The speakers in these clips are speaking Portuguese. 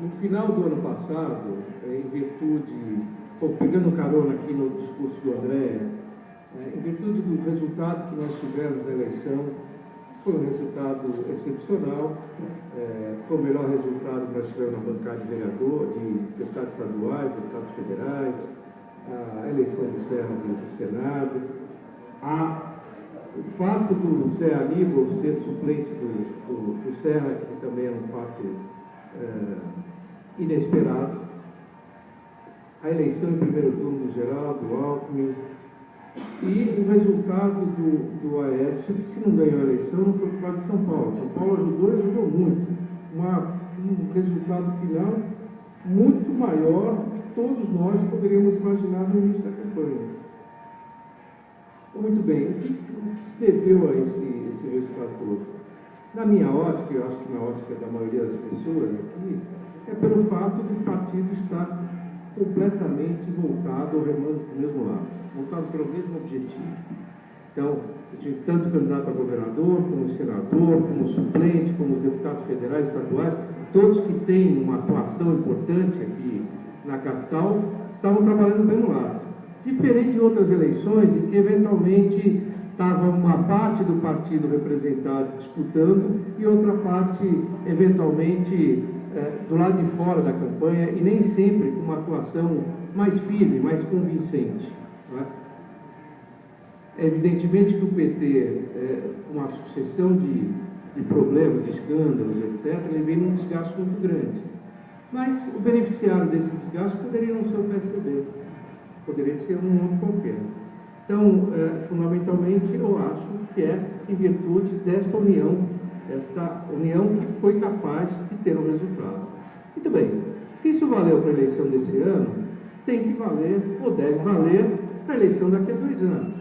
No final do ano passado, em virtude, pegando carona aqui no discurso do André, em virtude do resultado que nós tivemos na eleição, foi um resultado excepcional, foi o melhor resultado que nós tivemos na bancada de vereador, de deputados estaduais, deputados federais, a eleição do Serra do Senado, o fato do Zé Aníbal ser suplente do Serra, que também é um fato inesperado, a eleição em primeiro turno do Geraldo Alckmin, e o resultado do Aécio, que se não ganhou a eleição, não foi por causa de São Paulo. São Paulo ajudou e ajudou muito. Um resultado final muito maior do que todos nós poderíamos imaginar no início da campanha. Muito bem, o que se deveu a esse resultado todo? Na minha ótica, eu acho que na ótica da maioria das pessoas aqui, é pelo fato do partido estar completamente voltado ou remando para o mesmo lado, voltado para o mesmo objetivo. Então, tanto candidato a governador, como senador, como suplente, como os deputados federais, estaduais, todos que têm uma atuação importante aqui na capital, estavam trabalhando bem no lado. Diferente de outras eleições, em que eventualmente estava uma parte do partido representado disputando e outra parte, eventualmente, do lado de fora da campanha, e nem sempre com uma atuação mais firme, mais convincente. Não é? Evidentemente que o PT, uma sucessão de problemas, de escândalos, etc., ele vem num desgaste muito grande. Mas o beneficiário desse desgaste poderia não ser o PSDB, poderia ser um outro qualquer. Então, fundamentalmente, eu acho que é em virtude desta união que foi capaz de ter um resultado. Muito bem, se isso valeu para a eleição desse ano, tem que valer, ou deve valer, para a eleição daqui a 2 anos.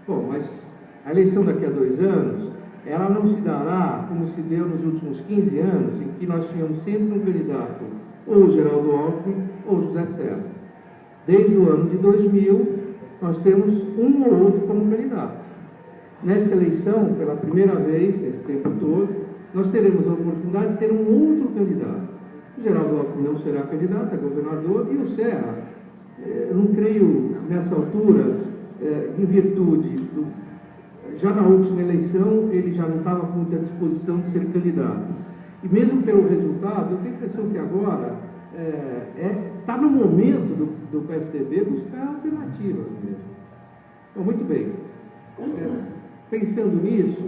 Bom, mas a eleição daqui a 2 anos, ela não se dará como se deu nos últimos 15 anos, em que nós tínhamos sempre um candidato, ou o Geraldo Alckmin, ou o José Serra. Desde o ano de 2000, nós temos um ou outro como candidato. Nesta eleição, pela primeira vez, nesse tempo todo, nós teremos a oportunidade de ter um outro candidato. O Geraldo Alckmin não será candidato a governador, e o Serra, eu não creio, nessa altura, em virtude já na última eleição, ele já não estava com muita disposição de ser candidato. E mesmo pelo resultado, eu tenho a impressão que agora está no momento do PSDB buscar alternativas mesmo. Então, muito bem. Pensando nisso,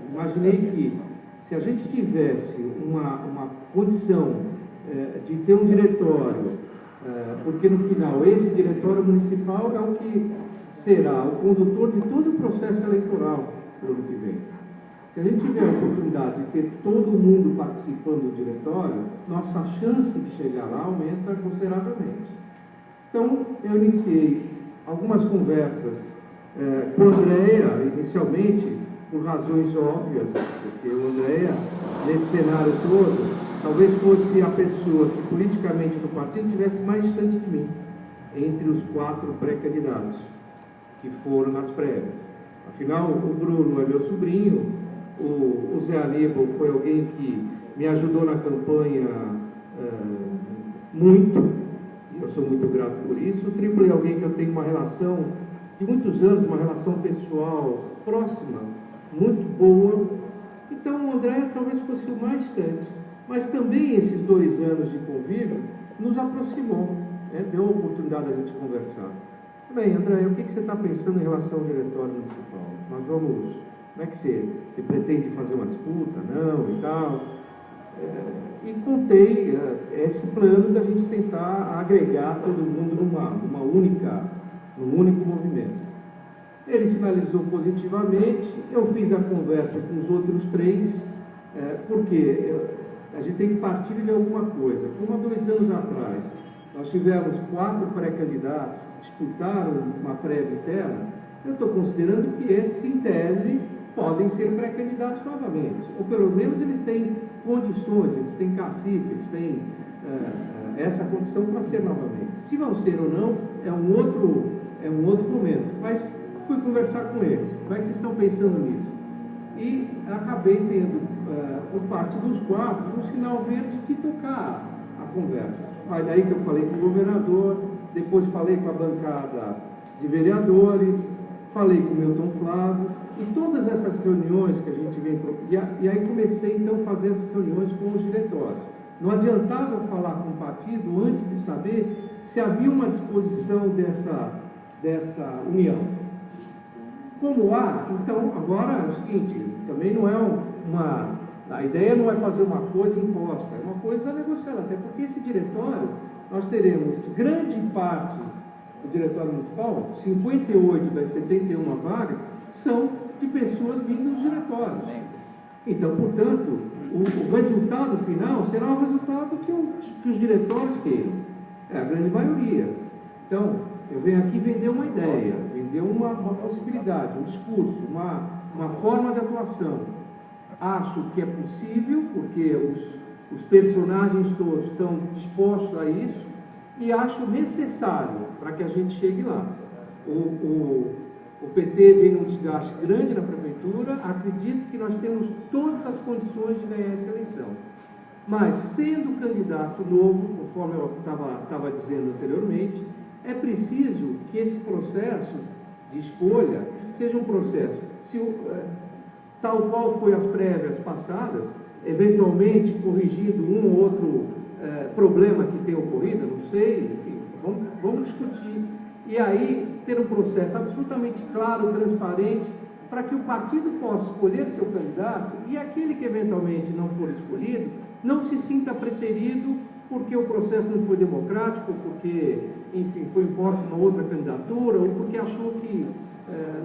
imaginei que se a gente tivesse uma condição de ter um diretório, porque no final esse diretório municipal é o que será o condutor de todo o processo eleitoral para o ano que vem. Se a gente tiver a oportunidade de ter todo mundo participando do diretório, nossa chance de chegar lá aumenta consideravelmente. Então, eu iniciei algumas conversas com a Andréia, inicialmente, por razões óbvias, porque o Andréia, nesse cenário todo, talvez fosse a pessoa que politicamente no partido estivesse mais distante de mim, entre os 4 pré-candidatos que foram nas prévias. Afinal, o Bruno é meu sobrinho, o Zé Aníbal foi alguém que me ajudou na campanha muito, e eu sou muito grato por isso. O Triplo é alguém que eu tenho uma relação de muitos anos, uma relação pessoal próxima, muito boa. Então, o André talvez fosse o mais distante, mas também esses 2 anos de convívio nos aproximou, deu a oportunidade de a gente conversar. Bem, André, o que você está pensando em relação ao diretório municipal? Nós vamos, como é que você pretende fazer uma disputa? Não, e tal. E contei esse plano da gente tentar agregar todo mundo num único movimento. Ele sinalizou positivamente, eu fiz a conversa com os outros 3, porque a gente tem que partir de alguma coisa. Como há 2 anos atrás, nós tivemos 4 pré-candidatos que disputaram uma prévia interna, eu estou considerando que esses, em tese, podem ser pré-candidatos novamente. Ou pelo menos eles têm condições, eles têm cacife, eles têm essa condição para ser novamente. Se vão ser ou não, é um outro momento. Mas fui conversar com eles. Como é que vocês estão pensando nisso? E acabei tendo por parte dos quadros, um sinal verde de tocar a conversa. Aí daí que eu falei com o governador, depois falei com a bancada de vereadores, falei com o Milton Flávio, e todas essas reuniões que a gente vem... E aí comecei, então, a fazer essas reuniões com os diretórios. Não adiantava falar com o partido antes de saber se havia uma disposição dessa união. Como há, então, agora é o seguinte, também não é a ideia não é fazer uma coisa imposta, é uma coisa negociada, até porque esse diretório, nós teremos grande parte do diretório municipal, 58 das 71 vagas, são de pessoas vindas dos diretórios. Então, portanto, o resultado final será o resultado que os diretórios queiram. É a grande maioria. Então, eu venho aqui vender uma ideia, vender uma possibilidade, um discurso, uma forma de atuação. Acho que é possível, porque os personagens todos estão dispostos a isso, e acho necessário para que a gente chegue lá. O PT vem num desgaste grande na prefeitura, acredito que nós temos todas as condições de ganhar essa eleição. Mas, sendo candidato novo, conforme eu estava dizendo anteriormente, é preciso que esse processo de escolha seja um processo, tal qual foi as prévias passadas, eventualmente corrigido um ou outro problema que tenha ocorrido, não sei, enfim, vamos discutir. E aí ter um processo absolutamente claro, transparente, para que o partido possa escolher seu candidato e aquele que eventualmente não for escolhido não se sinta preterido porque o processo não foi democrático, ou porque, enfim, foi imposta uma outra candidatura, ou porque achou que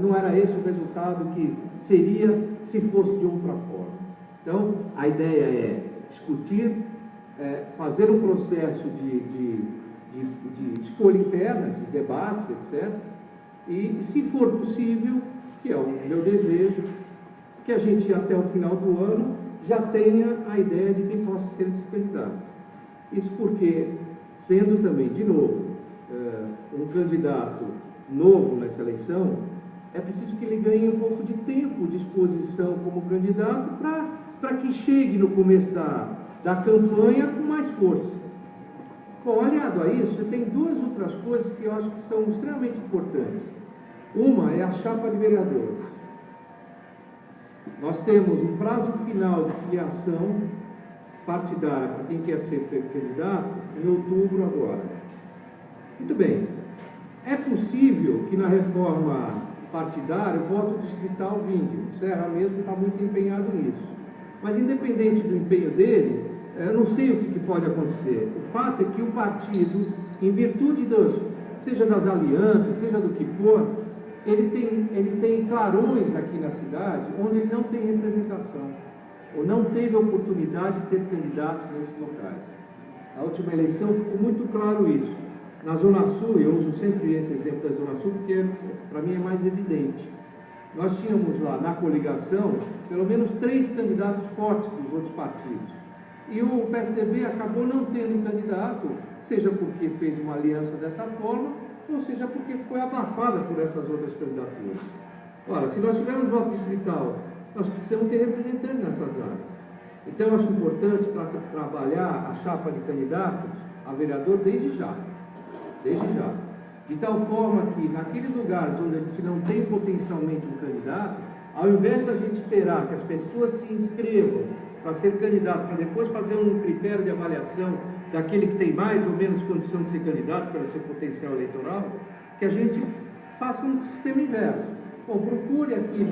não era esse o resultado que seria se fosse de outra forma. Então, a ideia é discutir, fazer um processo de escolha interna, de debates, etc. E, se for possível, que é o meu desejo, que a gente, até o final do ano, já tenha a ideia de quem possa ser esse candidato. Isso porque, sendo também, de novo, um candidato novo nessa eleição, é preciso que ele ganhe um pouco de tempo de exposição como candidato para que chegue no começo da campanha com mais força. Bom, aliado a isso, tem duas outras coisas que eu acho que são extremamente importantes. Uma é a chapa de vereadores. Nós temos um prazo final de filiação partidária para quem quer ser candidato em outubro agora. Muito bem. É possível que na reforma partidária o voto distrital vingue. O Serra mesmo está muito empenhado nisso. Mas independente do empenho dele, eu não sei o que pode acontecer. O fato é que o partido, em virtude seja das alianças, seja do que for, ele tem clarões aqui na cidade onde ele não tem representação, ou não teve oportunidade de ter candidatos nesses locais. Na última eleição ficou muito claro isso. Na Zona Sul, eu uso sempre esse exemplo da Zona Sul, porque para mim é mais evidente. Nós tínhamos lá, na coligação, pelo menos 3 candidatos fortes dos outros partidos. E o PSDB acabou não tendo candidato, seja porque fez uma aliança dessa forma, ou seja porque foi abafada por essas outras candidaturas. Ora, se nós tivermos voto distrital, nós precisamos ter representantes nessas áreas. Então, eu acho importante trabalhar a chapa de candidatos a vereador desde já. Desde já. De tal forma que, naqueles lugares onde a gente não tem potencialmente um candidato, ao invés da gente esperar que as pessoas se inscrevam para ser candidato, para depois fazer um critério de avaliação daquele que tem mais ou menos condição de ser candidato pelo seu potencial eleitoral, que a gente faça um sistema inverso. Bom, procure aqui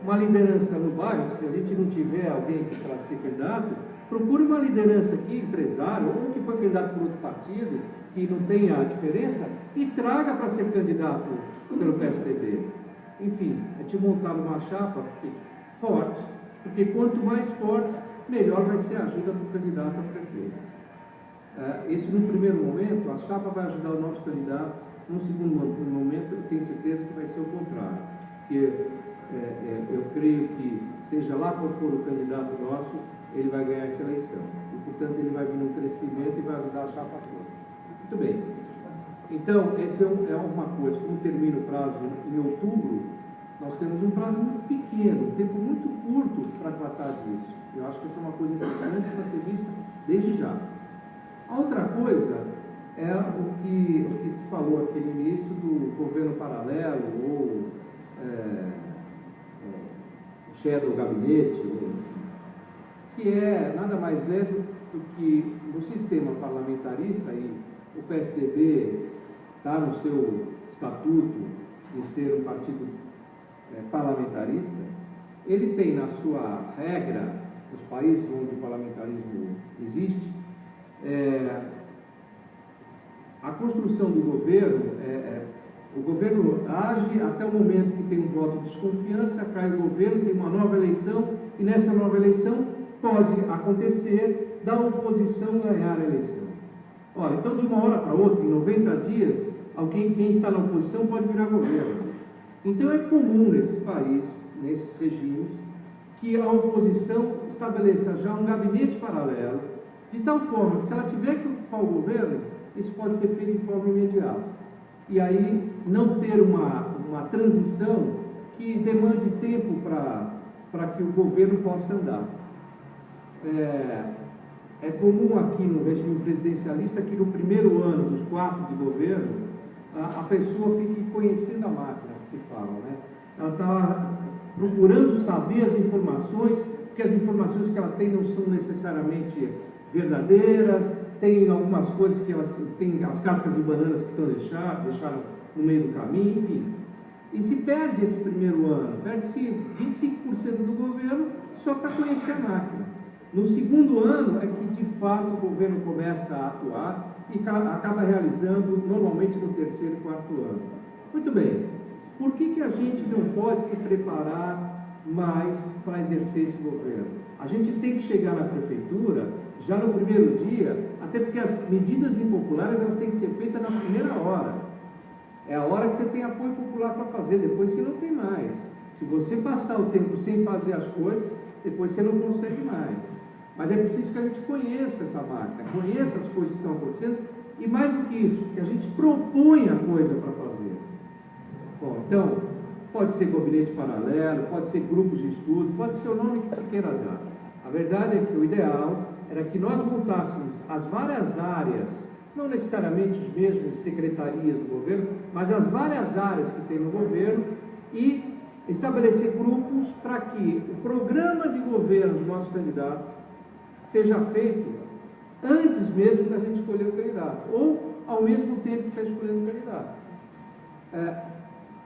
uma liderança no bairro, se a gente não tiver alguém para ser candidato, procure uma liderança aqui, empresário, ou que foi candidato por outro partido, que não tenha a diferença, e traga para ser candidato pelo PSDB. Enfim, é te montar uma chapa forte, porque quanto mais forte, melhor vai ser a ajuda do candidato a prefeito. Esse, no primeiro momento, a chapa vai ajudar o nosso candidato, no segundo momento, eu tenho certeza que vai ser o contrário, porque eu creio que, seja lá qual for o candidato nosso, ele vai ganhar essa eleição. E, portanto, ele vai vir num crescimento e vai ajudar a chapa toda. Muito bem. Então, essa é uma coisa. Como termina o prazo em outubro, nós temos um prazo muito pequeno, um tempo muito curto para tratar disso. Eu acho que essa é uma coisa importante para ser vista desde já. A outra coisa é o que se falou aqui no início do governo paralelo, ou o shadow gabinete, que nada mais é do que no sistema parlamentarista, e o PSDB está no seu estatuto de ser um partido parlamentarista. Ele tem na sua regra, nos países onde o parlamentarismo existe, a construção do governo, o governo age até o momento que tem um voto de desconfiança, cai o governo, tem uma nova eleição, e nessa nova eleição pode acontecer da oposição ganhar a eleição. Olha, então de uma hora para outra, em 90 dias, quem está na oposição pode virar governo. Então é comum nesse país, nesses regimes, que a oposição estabeleça já um gabinete paralelo, de tal forma que se ela tiver que ocupar o governo, isso pode ser feito de forma imediata. E aí não ter uma transição que demande tempo para que o governo possa andar. É comum aqui no regime presidencialista que no primeiro ano dos 4 de governo, a pessoa fique conhecendo a máquina, que se fala, né? Ela está procurando saber as informações, porque as informações que ela tem não são necessariamente verdadeiras, tem algumas coisas que elas têm, as cascas de bananas que deixaram no meio do caminho, enfim. E se perde esse primeiro ano, perde-se 25% do governo só para conhecer a máquina. No segundo ano é que, de fato, o governo começa a atuar e acaba realizando, normalmente, no terceiro e 4º ano. Muito bem, por que a gente não pode se preparar mais para exercer esse governo? A gente tem que chegar na prefeitura já no primeiro dia, até porque as medidas impopulares elas têm que ser feitas na primeira hora. É a hora que você tem apoio popular para fazer, depois você não tem mais. Se você passar o tempo sem fazer as coisas, depois você não consegue mais. Mas é preciso que a gente conheça essa máquina, conheça as coisas que estão acontecendo, e mais do que isso, que a gente proponha coisa para fazer. Bom, então, pode ser gabinete paralelo, pode ser grupos de estudo, pode ser o nome que se queira dar. A verdade é que o ideal era que nós montássemos as várias áreas, não necessariamente as mesmas secretarias do governo, mas as várias áreas que tem no governo, e estabelecer grupos para que o programa de governo do nosso candidato seja feito antes mesmo da gente escolher o candidato, ou ao mesmo tempo que está escolhendo o candidato.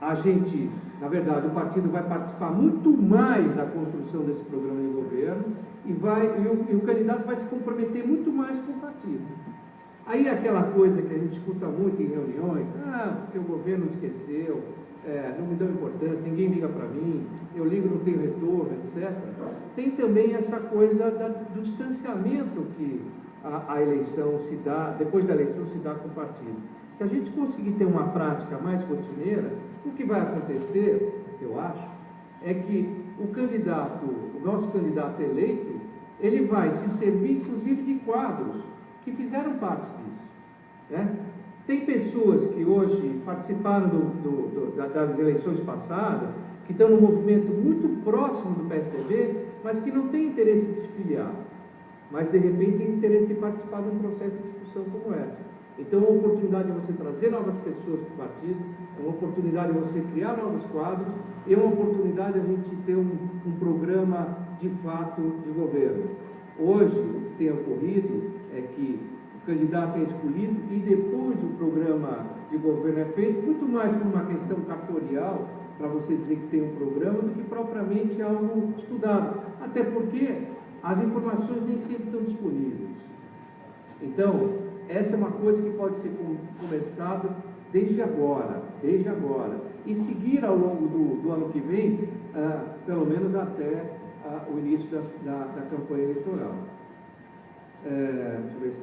A gente, na verdade, o partido vai participar muito mais da construção desse programa de governo e o candidato vai se comprometer muito mais com o partido. Aí aquela coisa que a gente escuta muito em reuniões, porque o governo esqueceu, não me deu importância, ninguém liga para mim, eu ligo, não tenho retorno, etc. Tem também essa coisa do distanciamento que a eleição se dá, depois da eleição se dá com o partido. Se a gente conseguir ter uma prática mais rotineira, o que vai acontecer, eu acho, é que o nosso candidato eleito, ele vai se servir, inclusive, de quadros que fizeram parte disso, né? Tem pessoas que hoje participaram das eleições passadas, que estão num movimento muito próximo do PSDB, mas que não têm interesse de se filiar, mas de repente tem interesse de participar de um processo de discussão como essa. Então, é uma oportunidade de você trazer novas pessoas para o partido, é uma oportunidade de você criar novos quadros, e é uma oportunidade de a gente ter um programa de fato de governo. Hoje, o que tem ocorrido é que o candidato é escolhido e depois o programa de governo é feito, muito mais por uma questão cartorial, para você dizer que tem um programa, do que propriamente algo estudado. Até porque as informações nem sempre estão disponíveis. Então, essa é uma coisa que pode ser começada desde agora, e seguir ao longo do ano que vem, pelo menos até o início da campanha eleitoral. Deixa eu ver se